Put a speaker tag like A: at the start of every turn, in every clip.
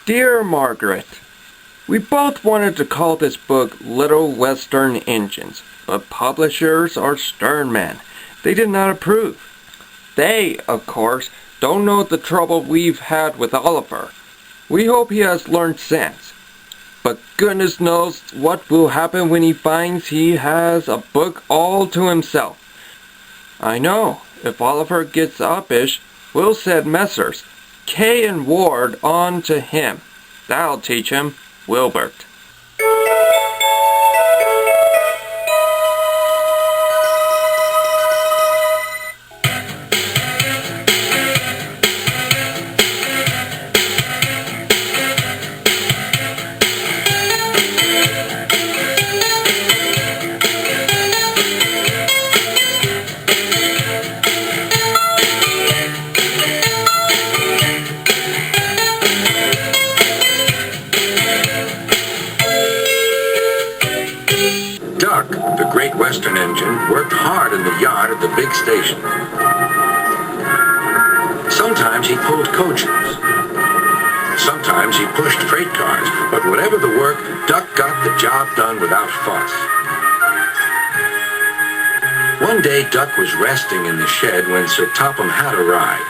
A: Dear Margaret, we both wanted to call this book Little Western Engines, but publishers are stern men. They did not approve. They, of course, don't know the trouble we've had with Oliver. We hope he has learned since. But goodness knows what will happen when he finds he has a book all to himself. I know, if Oliver gets uppish, we'll send Messrs. K and Ward on to him. That'll teach him, Wilbert.
B: Duck, the Great Western Engine, worked hard in the yard of the big station. Sometimes he pulled coaches. Sometimes he pushed freight cars, but whatever the work, Duck got the job done without fuss. One day, Duck was resting in the shed when Sir Topham Hatt arrived.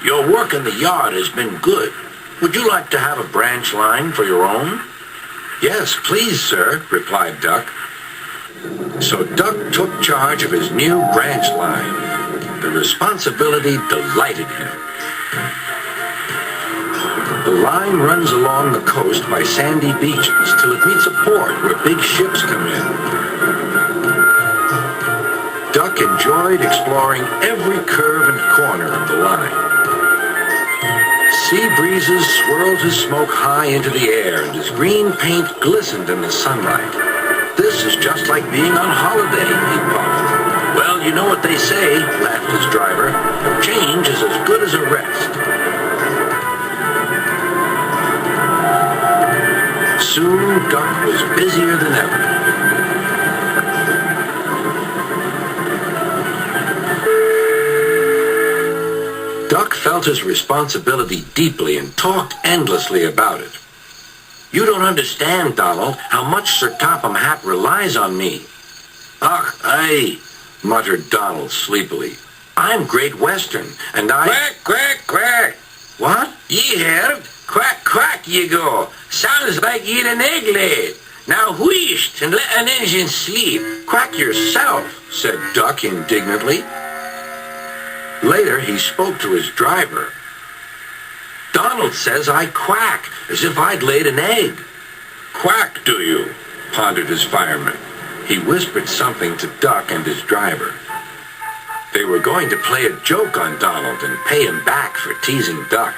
B: "Your work in the yard has been good. Would you like to have a branch line for your own?" "Yes, please, sir," replied Duck. So Duck took charge of his new branch line. The responsibility delighted him. The line runs along the coast by sandy beaches till it meets a port where big ships come in. Duck enjoyed exploring every curve and corner of the line. Sea breezes swirled his smoke high into the air, and his green paint glistened in the sunlight. "This is just like being on holiday," he puffed. "Well, you know what they say," laughed his driver. "Change is as good as a rest." Soon, Duck was busier than ever. Duck felt his responsibility deeply and talked endlessly about it. "You don't understand, Donald, how much Sir Topham Hatt relies on me." "Ach, aye," muttered Donald sleepily. "I'm Great Western, and I—" "Quack, quack, quack." "What?" "Ye heard? Quack, quack, ye go. Sounds like ye'd an egg laid. Now wheesht and let an engine sleep." "Quack yourself," said Duck indignantly. Later, he spoke to his driver. "Donald says I quack, as if I'd laid an egg." "Quack, do you?" pondered his fireman. He whispered something to Duck and his driver. They were going to play a joke on Donald and pay him back for teasing Duck.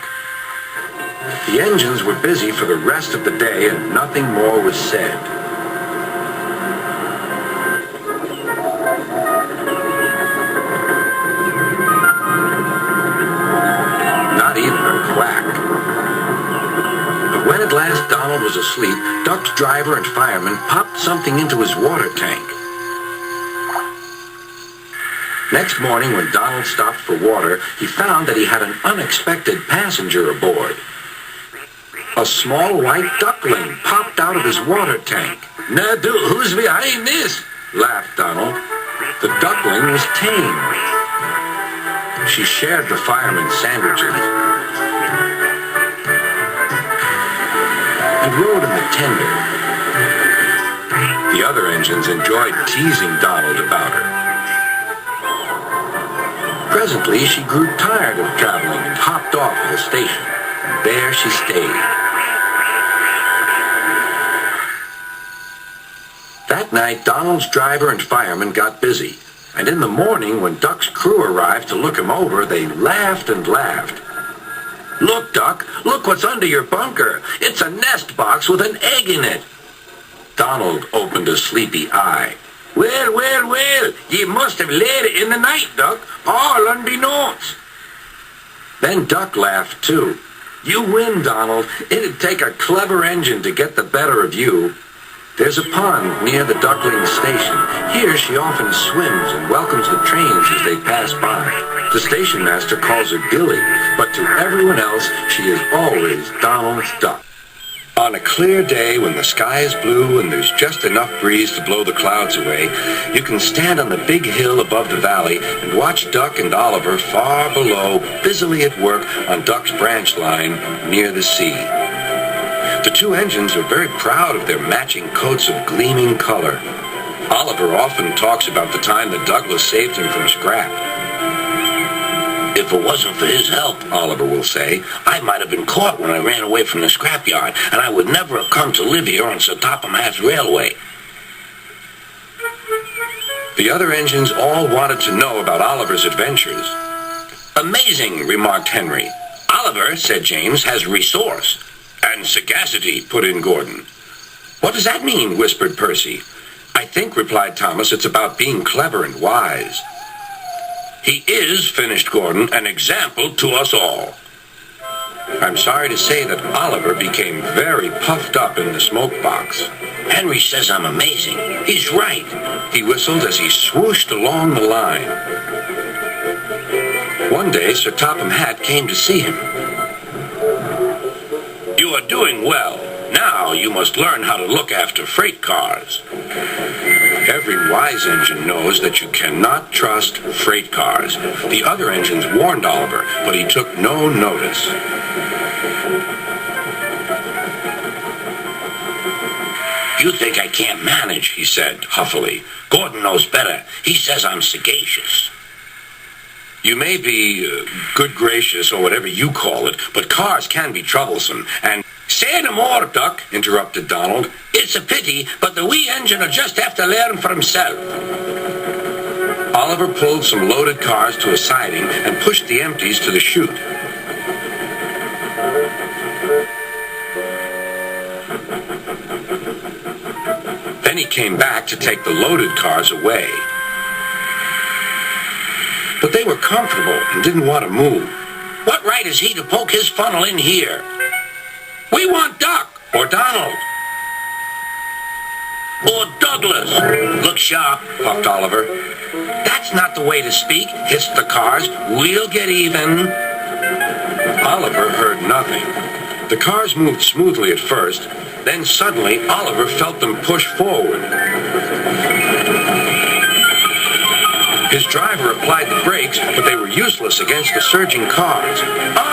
B: The engines were busy for the rest of the day, and nothing more was said. When at last Donald was asleep, Duck's driver and fireman popped something into his water tank. Next morning, when Donald stopped for water, he found that he had an unexpected passenger aboard. A small white duckling popped out of his water tank. "Now, who's behind this?" laughed Donald. The duckling was tame. She shared the fireman's sandwiches and rode in the tender. The other engines enjoyed teasing Donald about her. Presently, she grew tired of traveling and hopped off at the station. And there she stayed. That night, Donald's driver and fireman got busy. And in the morning, when Duck's crew arrived to look him over, they laughed and laughed. "Look, Duck, look what's under your bunker. It's a nest box with an egg in it." Donald opened a sleepy eye. Well, well, well, ye must have laid it in the night, Duck, all unbeknownst." Then Duck laughed too. "You win, Donald. It'd take a clever engine to get the better of you." There's a pond near the duckling station. Here she often swims and welcomes the trains as they pass by. The station master calls her Gilly, but to everyone else, she is always Donald's duck. On a clear day when the sky is blue and there's just enough breeze to blow the clouds away, you can stand on the big hill above the valley and watch Duck and Oliver far below, busily at work on Duck's branch line near the sea. The two engines are very proud of their matching coats of gleaming color. Oliver often talks about the time that Douglas saved him from scrap. If it wasn't for his help, Oliver will say, I might have been caught when I ran away from the scrapyard, and I would never have come to live here on Sir Topham Hatt's railway. The other engines all wanted to know about Oliver's adventures. Amazing, remarked Henry. Oliver, said James, has resource. And sagacity, put in Gordon. What does that mean, whispered Percy. I think, replied Thomas, it's about being clever and wise. He is, finished Gordon, an example to us all. I'm sorry to say that Oliver became very puffed up in the smoke box. Henry says I'm amazing. He's right. He whistled as he swooshed along the line. One day, Sir Topham Hatt came to see him. You are doing well. Now you must learn how to look after freight cars. Every wise engine knows that you cannot trust freight cars. The other engines warned Oliver, but he took no notice. You think I can't manage, he said, huffily. Gordon knows better. He says I'm sagacious. You may be good gracious or whatever you call it, but cars can be troublesome, and... Say no more, Duck, interrupted Donald. It's a pity, but the wee engine'll just have to learn for himself. Oliver pulled some loaded cars to a siding and pushed the empties to the chute. Then he came back to take the loaded cars away. But they were comfortable and didn't want to move. What right has he to poke his funnel in here? We want Duck, or Donald. Or Douglas. Look sharp, puffed Oliver. That's not the way to speak, hissed the cars. We'll get even. Oliver heard nothing. The cars moved smoothly at first, then suddenly Oliver felt them push forward. His driver applied the brakes, but they were useless against the surging cars. On,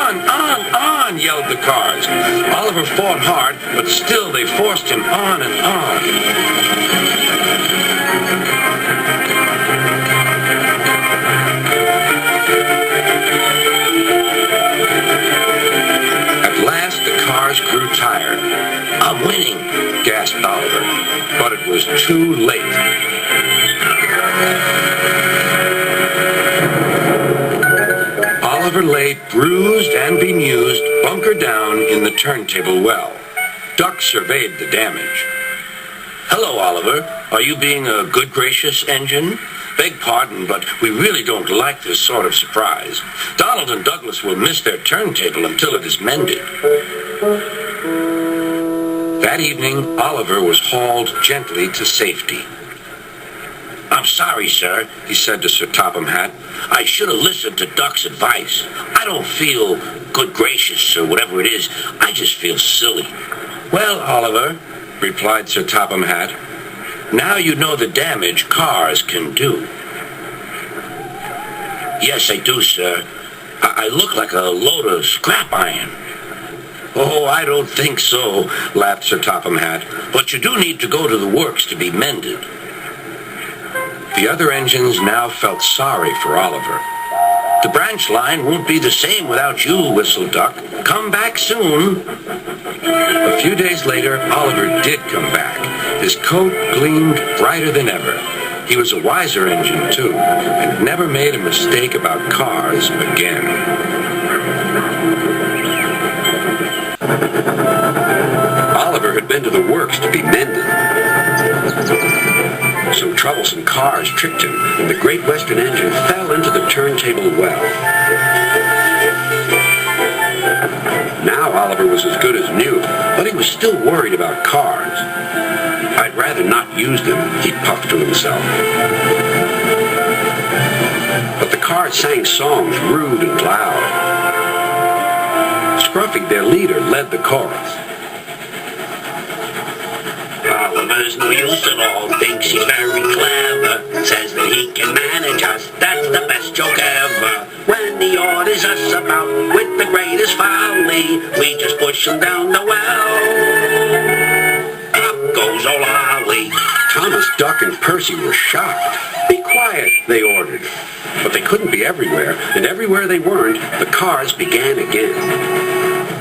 B: yelled the cars. Oliver fought hard, but still they forced him on and on. At last, the cars grew tired. I'm winning, gasped Oliver, but it was too late. Oliver lay bruised and bemused, bunker down in the turntable well. Duck surveyed the damage. Hello, Oliver. Are you being a good gracious engine? Beg pardon, but we really don't like this sort of surprise. Donald and Douglas will miss their turntable until it is mended. That evening, Oliver was hauled gently to safety. I'm sorry, sir, he said to Sir Topham Hatt. I should have listened to Duck's advice. I don't feel good gracious or whatever it is. I just feel silly. Well, Oliver, replied Sir Topham Hatt, now you know the damage cars can do. Yes, I do, sir. I look like a load of scrap iron. Oh, I don't think so, laughed Sir Topham Hatt. But you do need to go to the works to be mended. The other engines now felt sorry for Oliver. The branch line won't be the same without you, whistled Duck. Come back soon. A few days later, Oliver did come back. His coat gleamed brighter than ever. He was a wiser engine, too, and never made a mistake about cars again. Oliver had been to the works to be mended. Some troublesome cars tricked him, and the Great Western engine fell into the turntable well. Now Oliver was as good as new, but he was still worried about cars. I'd rather not use them, he puffed to himself. But the cars cars sang songs rude and loud. Scruffy, their leader, led the chorus. Oliver's no use at all, thinks he's very clever, says that he can manage us, that's the best joke ever. When he orders us about with the greatest folly, we just push him down the well. Up goes old Ollie. Thomas, Duck, and Percy were shocked. Be quiet, they ordered. But they couldn't be everywhere, and everywhere they weren't, the cars began again.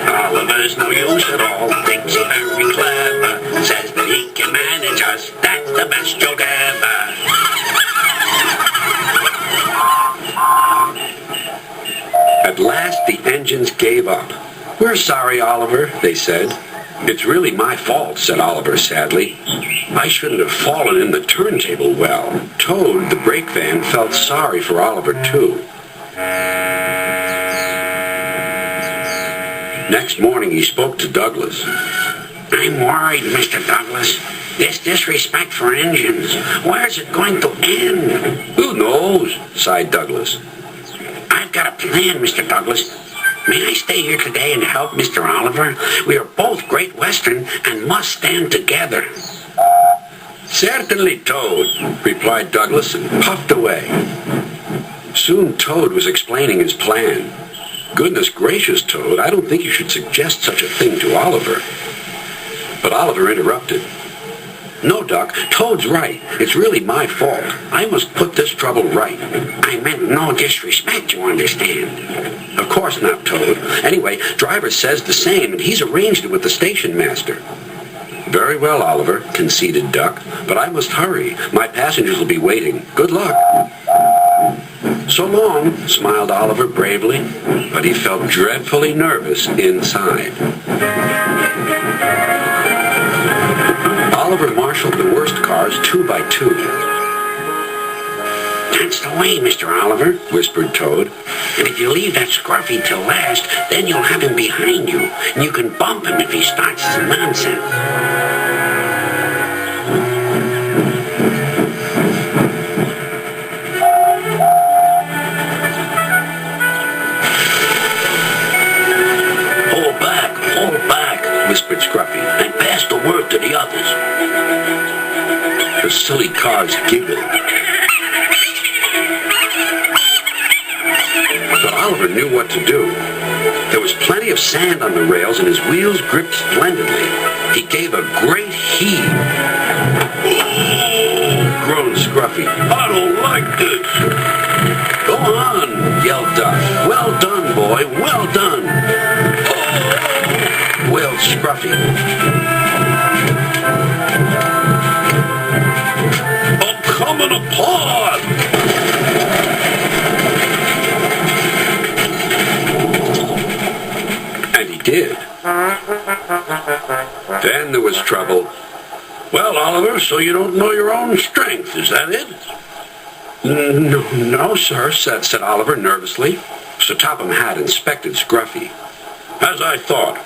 B: Oliver's no use at all, thinks he's very clever, says that he can manage us, that's the best joke ever. At last the engines gave up. We're sorry, Oliver, they said. It's really my fault, said Oliver sadly. I shouldn't have fallen in the turntable well. Toad, the brake van, felt sorry for Oliver, too. Next morning he spoke to Douglas. I'm worried, Mr. Douglas. This disrespect for engines, where's it going to end? Who knows, sighed Douglas. I've got a plan, Mr. Douglas. May I stay here today and help Mr. Oliver? We are both Great Western and must stand together. Certainly, Toad, replied Douglas and puffed away. Soon Toad was explaining his plan. Goodness gracious, Toad, I don't think you should suggest such a thing to Oliver. But Oliver interrupted. No, Duck, Toad's right. It's really my fault. I must put this trouble right. I meant no disrespect, you understand. Of course not, Toad. Anyway, driver says the same, and he's arranged it with the station master. Very well, Oliver, conceded Duck, but I must hurry. My passengers will be waiting. Good luck. So long, smiled Oliver bravely, but he felt dreadfully nervous inside. Oliver marshaled the worst cars 2 by 2. That's the way, Mr. Oliver, whispered Toad. And if you leave that Scruffy till last, then you'll have him behind you, and you can bump him if he starts some nonsense. Hold back, whispered Scruffy, and pass the word to the others. The silly cars giggled. But Oliver knew what to do. There was plenty of sand on the rails and his wheels gripped splendidly. He gave a great heave. Groaned Scruffy. I don't like this. Go on, yelled Duck. Well done, boy, well done. Oh, wailed Scruffy. I'm coming apart. And he did. Then there was trouble. Well, Oliver, so you don't know your own strength, is that it? No, sir, said Oliver nervously. So Topham Hatt inspected Scruffy. As I thought.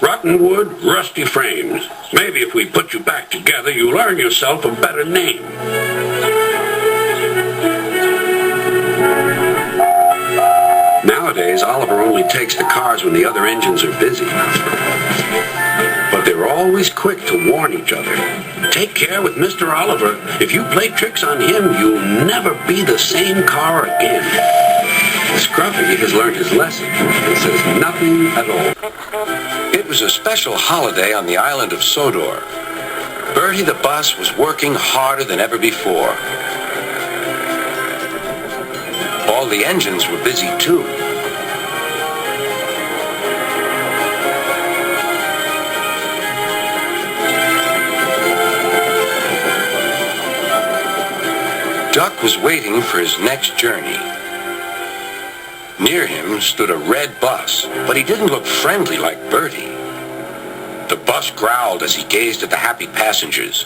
B: Rotten wood, rusty frames. Maybe if we put you back together, you'll earn yourself a better name. Nowadays, Oliver only takes the cars when the other engines are busy. But they're always quick to warn each other. Take care with Mr. Oliver. If you play tricks on him, you'll never be the same car again. Scruffy has learned his lesson and says nothing at all. It was a special holiday on the island of Sodor. Bertie the bus was working harder than ever before. All the engines were busy too. Duck was waiting for his next journey. Near him stood a red bus, but he didn't look friendly like Bertie. The bus growled as he gazed at the happy passengers.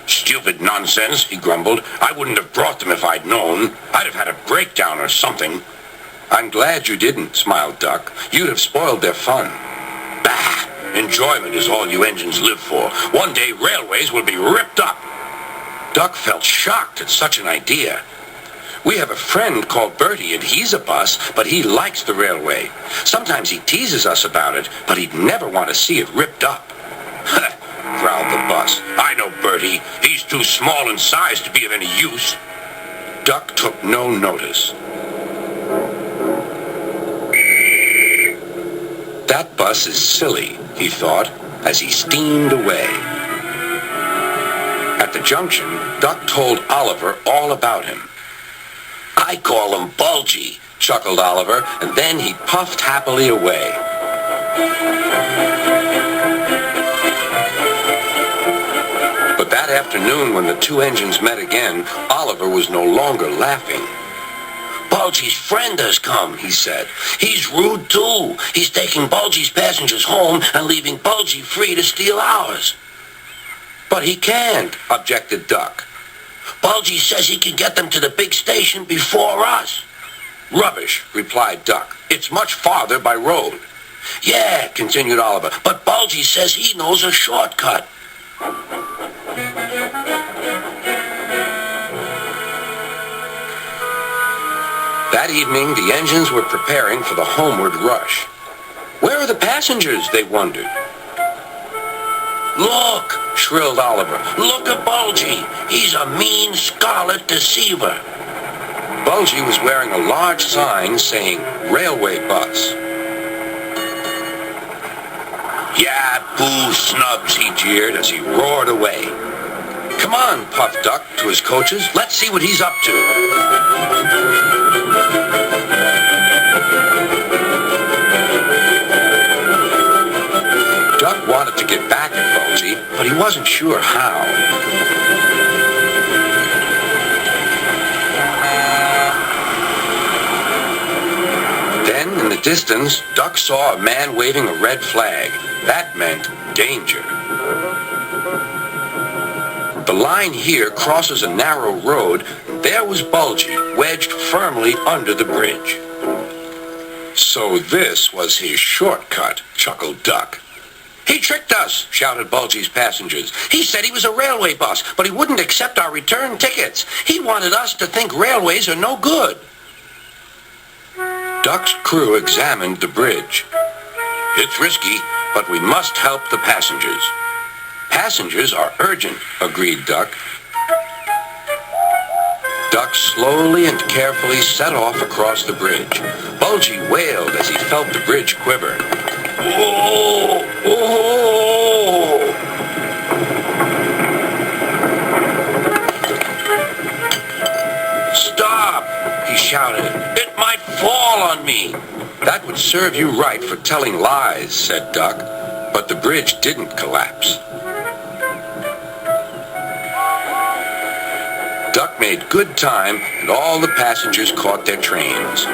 B: Stupid nonsense, he grumbled. I wouldn't have brought them if I'd known. I'd have had a breakdown or something. I'm glad you didn't, smiled Duck. You'd have spoiled their fun. Bah! Enjoyment is all you engines live for. One day railways will be ripped up. Duck felt shocked at such an idea. We have a friend called Bertie, and he's a bus, but he likes the railway. Sometimes he teases us about it, but he'd never want to see it ripped up. Growled the bus. I know Bertie. He's too small in size to be of any use. Duck took no notice. That bus is silly, he thought, as he steamed away. At the junction, Duck told Oliver all about him. I call him Bulgy, chuckled Oliver, and then he puffed happily away. But that afternoon, when the two engines met again, Oliver was no longer laughing. Bulgy's friend has come, he said. He's rude, too. He's taking Bulgy's passengers home and leaving Bulgy free to steal ours. But he can't, objected Duck. Bulgy says he can get them to the big station before us. Rubbish, replied Duck. It's much farther by road. Yeah, continued Oliver, but Bulgy says he knows a shortcut. That evening, the engines were preparing for the homeward rush. Where are the passengers, they wondered. Look, shrilled Oliver. Look at Bulgy. He's a mean scarlet deceiver. Bulgy was wearing a large sign saying railway bus. Yeah, boo snubs, he jeered as he roared away. Come on, puffed Duck to his coaches. Let's see what he's up to. Duck wanted to get back at Bulgy, but he wasn't sure how. Then, in the distance, Duck saw a man waving a red flag. That meant danger. The line here crosses a narrow road, and there was Bulgy, wedged firmly under the bridge. So this was his shortcut, chuckled Duck. He tricked us, shouted Bulgy's passengers. He said he was a railway bus, but he wouldn't accept our return tickets. He wanted us to think railways are no good. Duck's crew examined the bridge. It's risky, but we must help the passengers. Passengers are urgent, agreed Duck. Duck slowly and carefully set off across the bridge. Bulgy wailed as he felt the bridge quiver. Oh! Oh! Stop! He shouted. It might fall on me. That would serve you right for telling lies, said Duck. But the bridge didn't collapse. Duck made good time, and all the passengers caught their trains.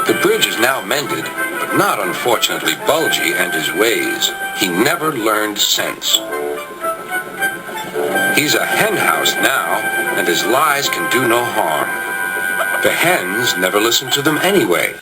B: The bridge is now mended, but not, unfortunately, Bulgy and his ways. He never learned sense. He's a hen house now, and his lies can do no harm. The hens never listen to them anyway.